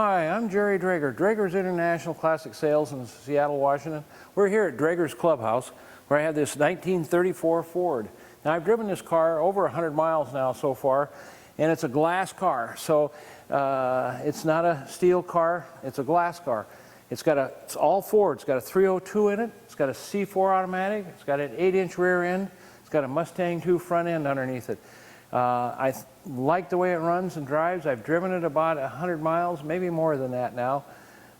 Hi, I'm Jerry Drager, Drager's International Classic Sales in Seattle, Washington. We're here at Drager's Clubhouse, where I have this 1934 Ford. Now, I've driven this car over 100 miles now so far, and it's a glass car. So it's not a steel car, it's a glass car. It's all Ford. It's got a 302 in it, it's got a C4 automatic, it's got an 8-inch rear end, it's got a Mustang II front end underneath it. I like the way it runs and drives. I've driven it about 100 miles, maybe more than that now.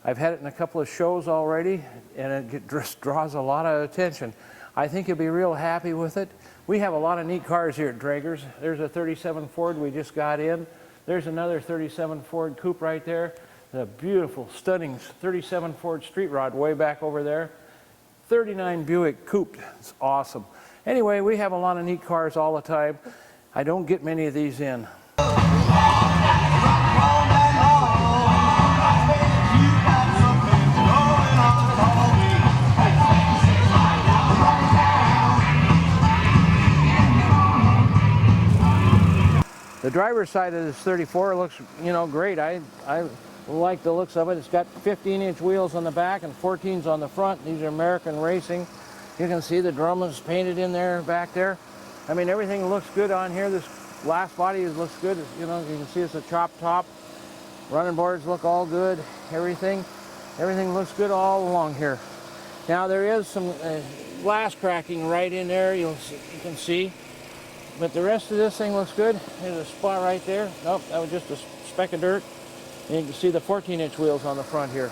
I've had it in a couple of shows already, and it just draws a lot of attention. I think you'll be real happy with it. We have a lot of neat cars here at Drager's. There's a 37 Ford we just got in. There's another 37 Ford Coupe right there. The beautiful, stunning 37 Ford Street Rod way back over there. 39 Buick Coupe. It's awesome. Anyway, we have a lot of neat cars all the time. I don't get many of these in. The driver's side of this 34 looks, great. I like the looks of it. It's got 15-inch wheels on the back and 14s on the front. These are American Racing. You can see the drum is painted in there, back there. I mean, everything looks good on here. This glass body looks good. You can see it's a chopped top. Running boards look all good. Everything looks good all along here. Now there is some glass cracking right in there. You can see, but the rest of this thing looks good. There's a spot right there. Nope, that was just a speck of dirt. And you can see the 14-inch wheels on the front here.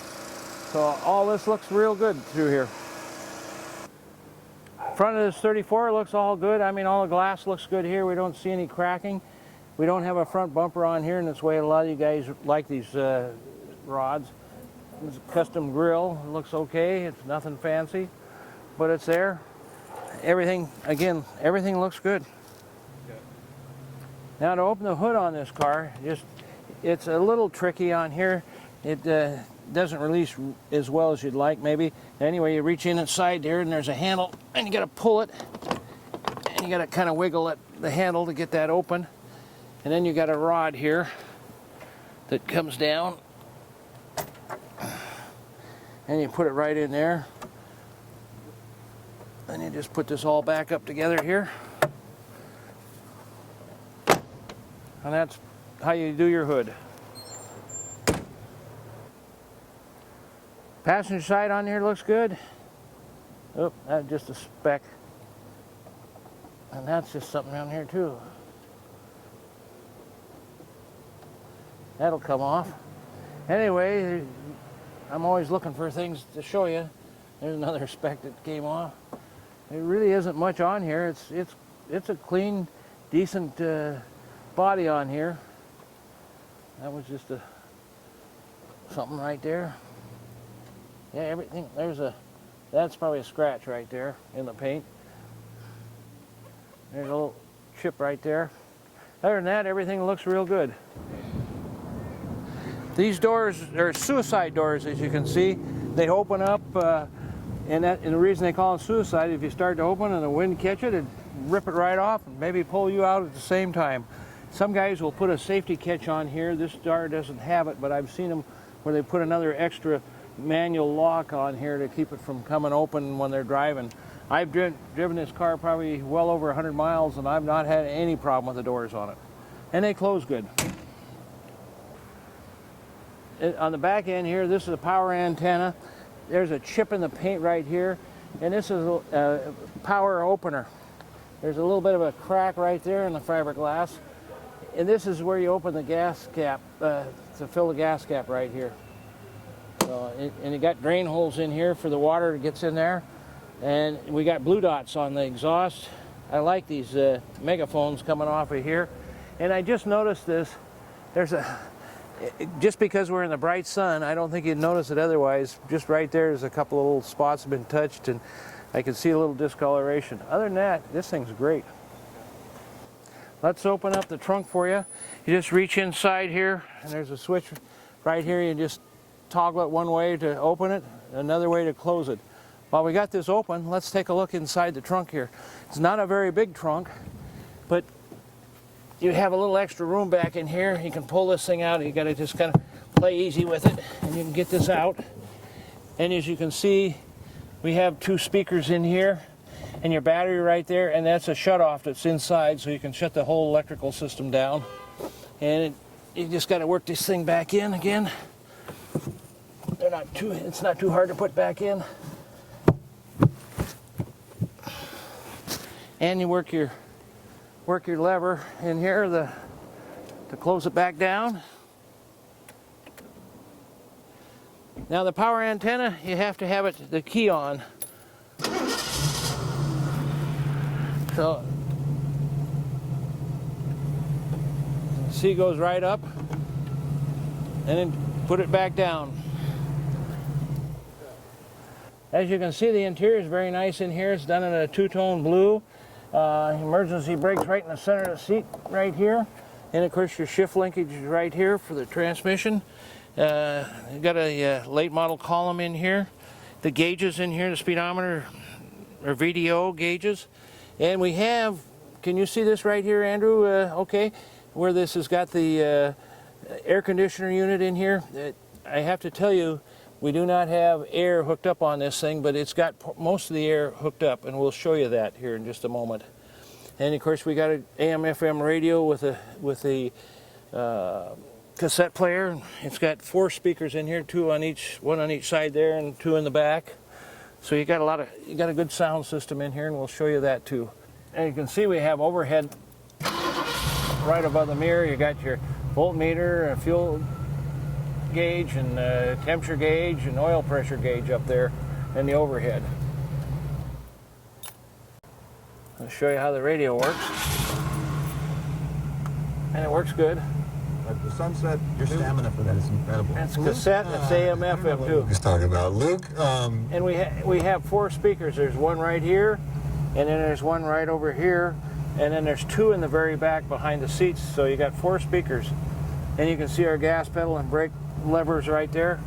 So all this looks real good through here. Front of this 34 looks all good. I mean, all the glass looks good here. We don't see any cracking. We don't have a front bumper on here, and that's the way a lot of you guys like these rods. It's a custom grill. It looks okay. It's nothing fancy, but it's there. Everything looks good. Now, to open the hood on this car, it's a little tricky on here. It doesn't release as well as you'd like, maybe. Anyway, you reach in inside there, and there's a handle, and you got to pull it, and you got to kind of wiggle the handle to get that open. And then you got a rod here that comes down, and you put it right in there. Then you just put this all back up together here, and that's how you do your hood. Passenger side on here looks good. Oh, that's just a speck. And that's just something down here too. That'll come off. Anyway, I'm always looking for things to show you. There's another speck that came off. There really isn't much on here. It's a clean, decent body on here. That was just something right there. Yeah, everything, that's probably a scratch right there in the paint. There's a little chip right there. Other than that, everything looks real good. These doors are suicide doors, as you can see. They open up, and the reason they call them suicide, if you start to open and the wind catch it, it'd rip it right off and maybe pull you out at the same time. Some guys will put a safety catch on here. This door doesn't have it, but I've seen them where they put another extra manual lock on here to keep it from coming open when they're driving. I've driven this car probably well over 100 miles, and I've not had any problem with the doors on it. And they close good. On the back end here, this is a power antenna. There's a chip in the paint right here, and this is a power opener. There's a little bit of a crack right there in the fiberglass, and this is where you open the gas cap to fill the gas cap right here. So, and you got drain holes in here for the water that gets in there, and we got blue dots on the exhaust. I like these megaphones coming off of here, and I just noticed this. Just because we're in the bright sun, I don't think you'd notice it otherwise. Just right there's a couple of little spots have been touched, and I can see a little discoloration. Other than that, this thing's great. Let's open up the trunk for you. You just reach inside here, and there's a switch right here. You just toggle it one way to open it, another way to close it. While we got this open, let's take a look inside the trunk here. It's not a very big trunk, but you have a little extra room back in here. You can pull this thing out. You got to just kind of play easy with it, and you can get this out. And as you can see, we have 2 speakers in here, and your battery right there, and that's a shutoff that's inside, so you can shut the whole electrical system down. And you just got to work this thing back in again. It's not too hard to put back in. And you work your lever in here to close it back down. Now the power antenna, you have to have the key on. So see, it goes right up, and then put it back down. As you can see, the interior is very nice in here. It's done in a 2-tone blue. Emergency brakes right in the center of the seat right here. And of course your shift linkage is right here for the transmission. You got a late model column in here. The gauges in here, the speedometer or VDO gauges. And we have, can you see this right here, Andrew? Okay, where this has got the air conditioner unit in here. I have to tell you, we do not have air hooked up on this thing, but it's got most of the air hooked up, and we'll show you that here in just a moment. And of course we got an AM/FM radio with a cassette player. It's got 4 speakers in here, 2 on each, 1 on each side there, and 2 in the back. So you got a good sound system in here, and we'll show you that too. And you can see we have overhead right above the mirror. You got your voltmeter, a fuel gauge, and temperature gauge, and oil pressure gauge up there in the overhead. I'll show you how the radio works. And it works good. Like the Sunset, your stamina for that is incredible. It's cassette, it's AM/FM too. He's talking about Luke. And we have 4 speakers. There's 1 right here, and then there's 1 right over here, and then there's 2 in the very back behind the seats. So you got 4 speakers. And you can see our gas pedal and brake levers right there.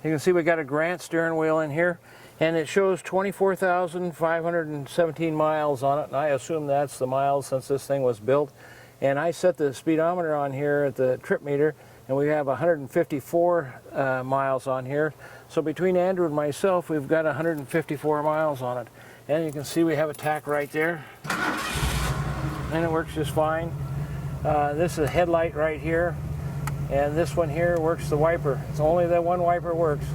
You can see we got a Grant steering wheel in here, and it shows 24,517 miles on it, and I assume that's the miles since this thing was built. And I set the speedometer on here at the trip meter, and we have 154 miles on here. So between Andrew and myself, we've got 154 miles on it. And you can see we have a tack right there, and it works just fine. This is a headlight right here, and this one here works the wiper. It's only that 1 wiper works.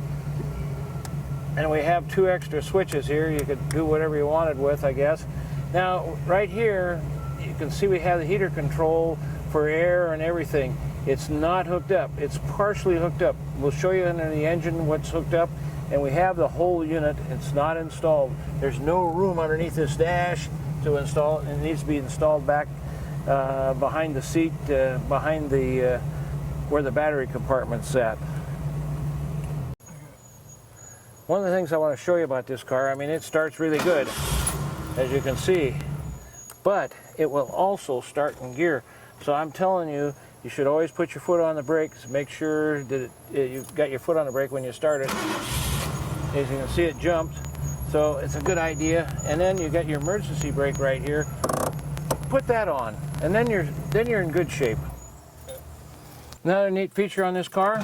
And we have 2 extra switches here. You could do whatever you wanted with, I guess. Now, right here, you can see we have the heater control for air and everything. It's not hooked up. It's partially hooked up. We'll show you under the engine what's hooked up, and we have the whole unit. It's not installed. There's no room underneath this dash to install it. It needs to be installed back behind the seat, behind the where the battery compartment's at. One of the things I want to show you about this car, I mean, it starts really good, as you can see, but it will also start in gear. So I'm telling you, you should always put your foot on the brakes. Make sure that you've got your foot on the brake when you start it. As you can see, it jumped, so it's a good idea. And then you got your emergency brake right here. Put that on, and then you're in good shape. Another neat feature on this car,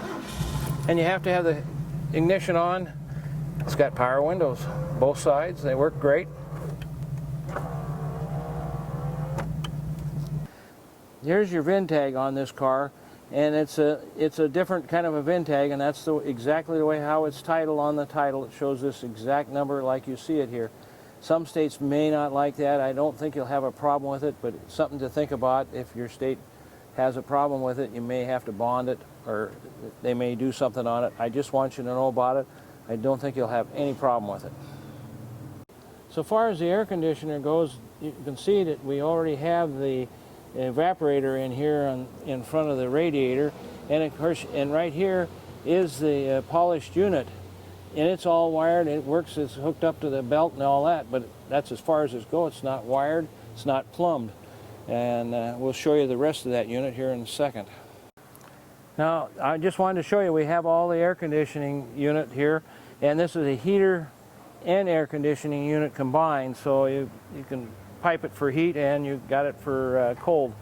and you have to have the ignition on. It's got power windows, both sides. They work great. Here's your VIN tag on this car, and it's a different kind of a VIN tag, and that's exactly the way how it's titled on the title. It shows this exact number like you see it here. Some states may not like that. I don't think you'll have a problem with it, but it's something to think about. If your state has a problem with it, you may have to bond it, or they may do something on it. I just want you to know about it. I don't think you'll have any problem with it. So far as the air conditioner goes, you can see that we already have the evaporator in here in front of the radiator, and of course, and right here is the polished unit, and it's all wired. It works, it's hooked up to the belt and all that, but that's as far as it goes. It's not wired, it's not plumbed, and we'll show you the rest of that unit here in a second. Now, I just wanted to show you we have all the air conditioning unit here, and this is a heater and air conditioning unit combined, so you can pipe it for heat and you got it for cold.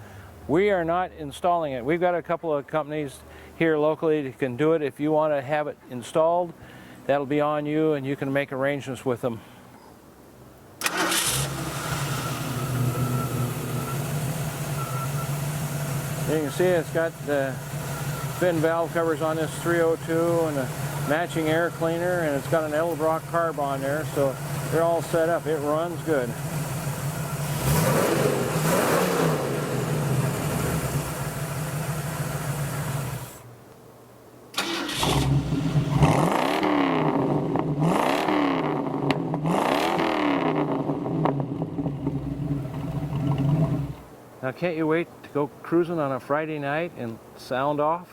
We are not installing it. We've got a couple of companies here locally that can do it. If you want to have it installed, that'll be on you, and you can make arrangements with them. You can see it's got the fin valve covers on this 302 and a matching air cleaner, and it's got an Edelbrock carb on there, so they're all set up. It runs good. Now, can't you wait to go cruising on a Friday night and sound off?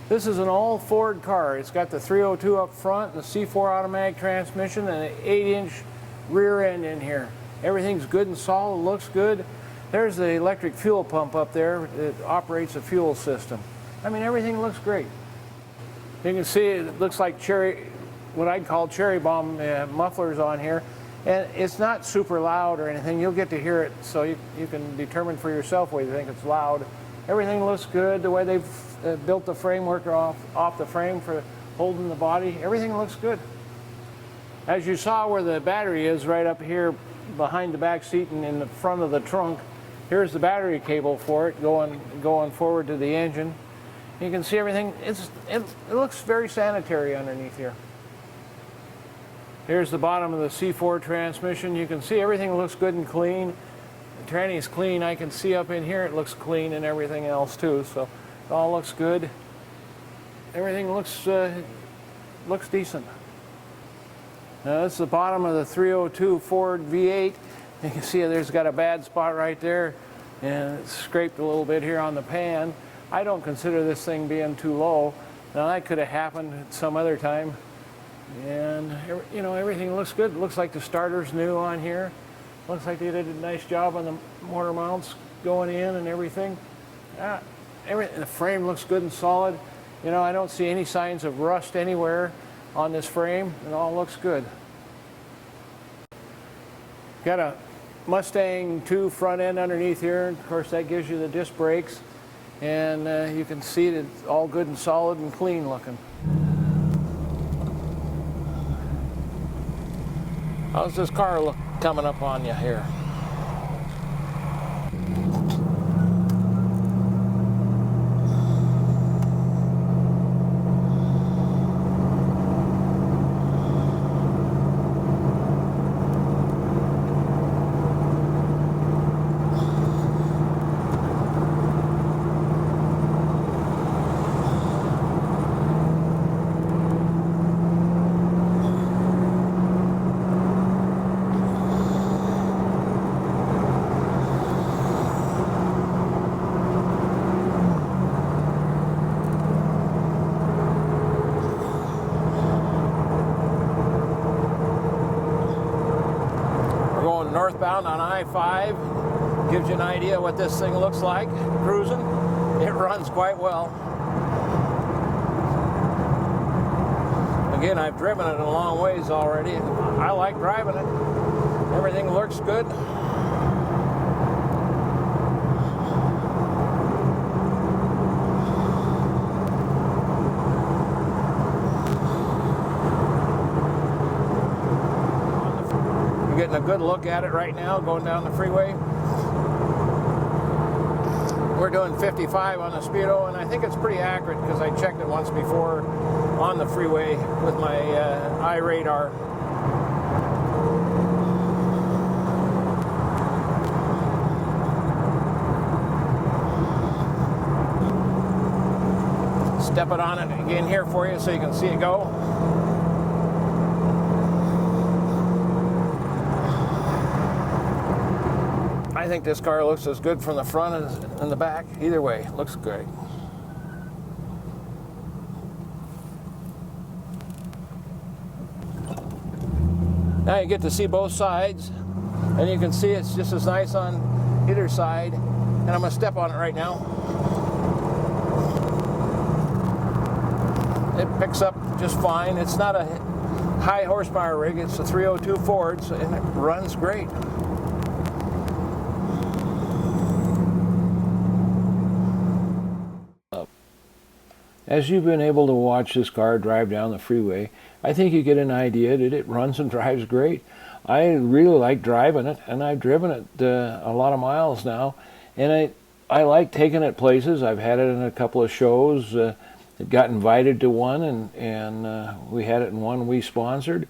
This is an all Ford car. It's got the 302 up front and the C4 automatic transmission and an 8-inch rear end in here. Everything's good and solid, looks good. There's the electric fuel pump up there that operates the fuel system. I mean, everything looks great. You can see it looks like what I'd call cherry bomb mufflers on here. And it's not super loud or anything. You'll get to hear it, so you can determine for yourself whether you think it's loud. Everything looks good. The way they've built the framework off the frame for holding the body, everything looks good. As you saw where the battery is, right up here behind the back seat and in the front of the trunk, here's the battery cable for it going forward to the engine. You can see everything. It looks very sanitary underneath here. Here's the bottom of the C4 transmission. You can see everything looks good and clean. The tranny's clean. I can see up in here it looks clean and everything else too. So it all looks good. Everything looks decent. Now this is the bottom of the 302 Ford V8. You can see there's got a bad spot right there, and it's scraped a little bit here on the pan. I don't consider this thing being too low. Now that could have happened at some other time. And you know, everything looks good. It looks like the starter's new on here. Looks like they did a nice job on the motor mounts going in and everything. The frame looks good and solid. You know, I don't see any signs of rust anywhere on this frame. It all looks good. Got a Mustang II front end underneath here. Of course, that gives you the disc brakes. And you can see that it's all good and solid and clean looking. How's this car look coming up on you here? Northbound on I-5, gives you an idea what this thing looks like cruising. It runs quite well. Again, I've driven it a long ways already. I like driving it. Everything looks good. Getting a good look at it right now going down the freeway. We're doing 55 on the speedo, and I think it's pretty accurate because I checked it once before on the freeway with my iRadar. Step it on it again here for you so you can see it go. I think this car looks as good from the front as in the back. Either way, looks great. Now you get to see both sides, and you can see it's just as nice on either side. And I'm going to step on it right now. It picks up just fine. It's not a high horsepower rig. It's a 302 Ford, and it runs great. as you've been able to watch this car drive down the freeway, I think you get an idea that it runs and drives great. I really like driving it, and I've driven it a lot of miles now, and I like taking it places. I've had it in a couple of shows. It got invited to one, and we had it in one we sponsored,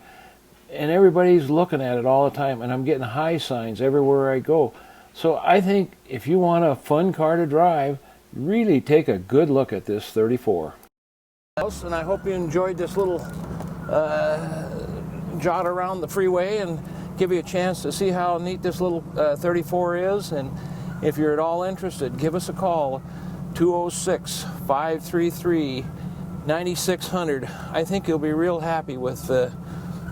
and everybody's looking at it all the time, and I'm getting high signs everywhere I go. So I think if you want a fun car to drive, really take a good look at this 34. And I hope you enjoyed this little jaunt around the freeway and give you a chance to see how neat this little 34 is. And if you're at all interested, give us a call, 206-533-9600. I think you'll be real happy with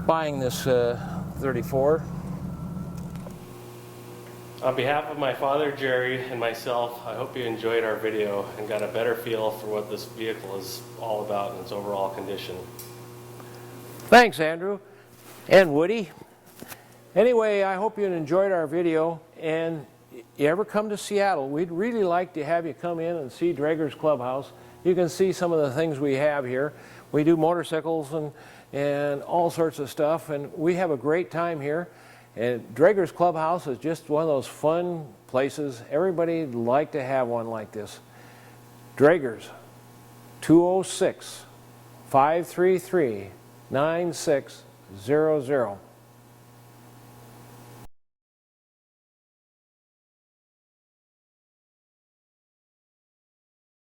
buying this 34. On behalf of my father, Jerry, and myself, I hope you enjoyed our video and got a better feel for what this vehicle is all about in its overall condition. Thanks, Andrew and Woody. Anyway, I hope you enjoyed our video, and you ever come to Seattle, we'd really like to have you come in and see Draeger's Clubhouse. You can see some of the things we have here. We do motorcycles and all sorts of stuff, and we have a great time here. And Draeger's Clubhouse is just one of those fun places. Everybody'd like to have one like this. Draeger's, 206-533-9600.